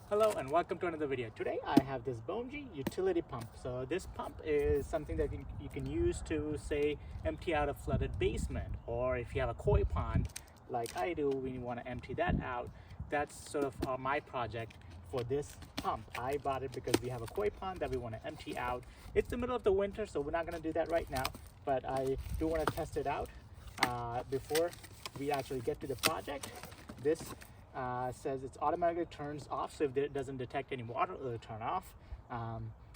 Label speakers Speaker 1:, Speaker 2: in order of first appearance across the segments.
Speaker 1: Hello and welcome to another video. Today I have this BOMGIE utility pump. So this pump is something that you can use to, say, empty out a flooded basement, or if you have a koi pond like I do, when you want to empty that out. That's sort of my project for this pump. I bought it because we have a koi pond that we want to empty out. It's the middle of the winter, so we're not going to do that right now, but I do want to test it out before we actually get to the project. This says it automatically turns off, so if it doesn't detect any water, it'll turn off.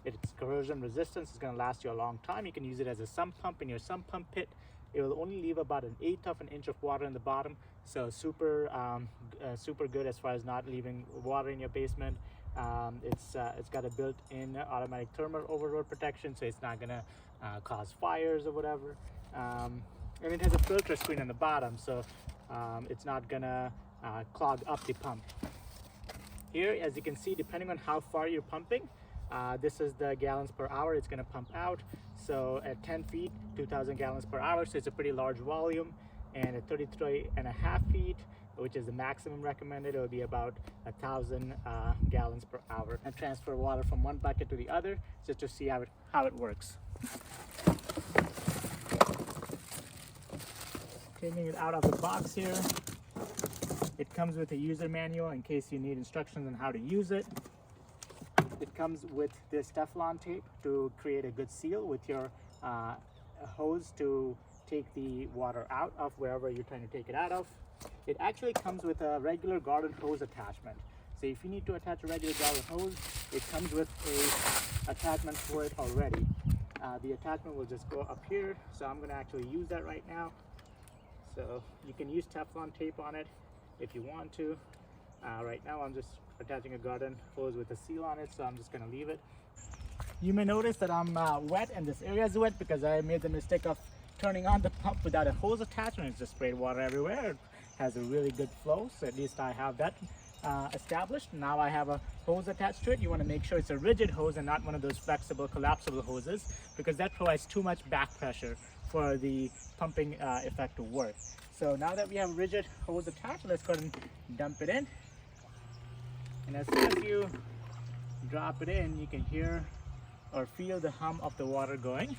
Speaker 1: It's corrosion resistance. It's going to last you a long time. You can use it as a sump pump in your sump pump pit. It will only leave about 1/8 of an inch of water in the bottom, so super good as far as not leaving water in your basement. It's got a built-in automatic thermal overload protection, so it's not going to cause fires or whatever. And it has a filter screen on the bottom, so it's not gonna clog up the pump. Here, as you can see, depending on how far you're pumping, this is the gallons per hour it's gonna pump out. So at 10 feet, 2,000 gallons per hour, so it's a pretty large volume. And at 33.5 feet, which is the maximum recommended, it will be about 1,000 gallons per hour. And transfer water from one bucket to the other, just to see how it works. Taking it out of the box here. It comes with a user manual in case you need instructions on how to use it. It comes with this Teflon tape to create a good seal with your hose to take the water out of wherever you're trying to take it out of. It actually comes with a regular garden hose attachment. So if you need to attach a regular garden hose, it comes with a attachment for it already. The attachment will just go up here. So I'm gonna actually use that right now. So you can use Teflon tape on it if you want to. Right now I'm just attaching a garden hose with a seal on it, so I'm just going to leave it. You may notice that I'm wet and this area is wet because I made the mistake of turning on the pump without a hose attachment. It's just sprayed water everywhere. It has a really good flow, so at least I have that established. Now I have a hose attached to it. You want to make sure it's a rigid hose and not one of those flexible, collapsible hoses, because that provides too much back pressure for the pumping effect to work. So now that we have a rigid hose attached, let's go ahead and dump it in. And as soon as you drop it in, you can hear or feel the hum of the water going.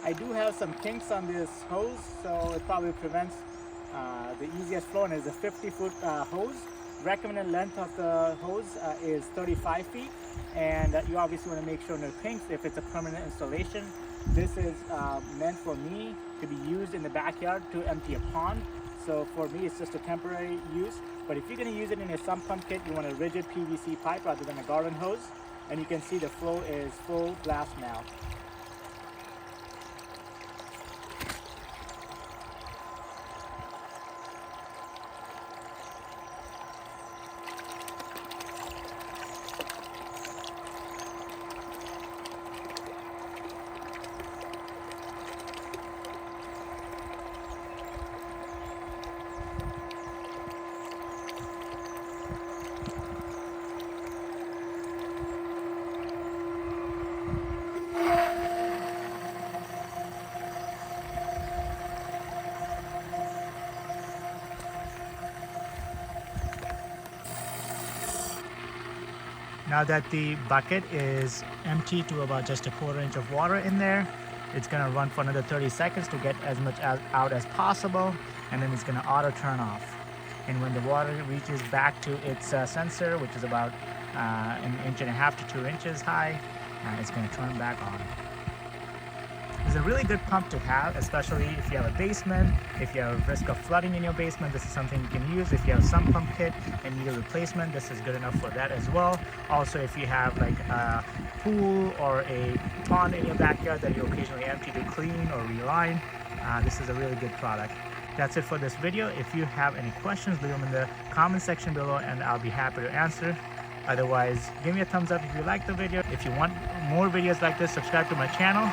Speaker 1: I do have some kinks on this hose, so it probably prevents the easiest flow, and it's a 50-foot hose. Recommended length of the hose is 35 feet, and you obviously want to make sure no kinks if it's a permanent installation. This is meant for me to be used in the backyard to empty a pond, so for me it's just a temporary use. But if you're going to use it in a sump pump kit, you want a rigid PVC pipe rather than a garden hose, and you can see the flow is full blast now. Now that the bucket is empty to about just 1/4 inch of water in there, it's going to run for another 30 seconds to get as much out as possible, and then it's going to auto turn off. And when the water reaches back to its sensor, which is about 1.5 to 2 inches high, it's going to turn back on. It's a really good pump to have, especially if you have a basement, if you have a risk of flooding in your basement. This is something you can use. If you have a sump pump kit and need a replacement, this is good enough for that as well. Also, if you have like a pool or a pond in your backyard that you occasionally empty to clean or reline, this is a really good product. That's it for this video. If you have any questions, leave them in the comment section below and I'll be happy to answer. Otherwise, give me a thumbs up if you like the video. If you want more videos like this, subscribe to my channel.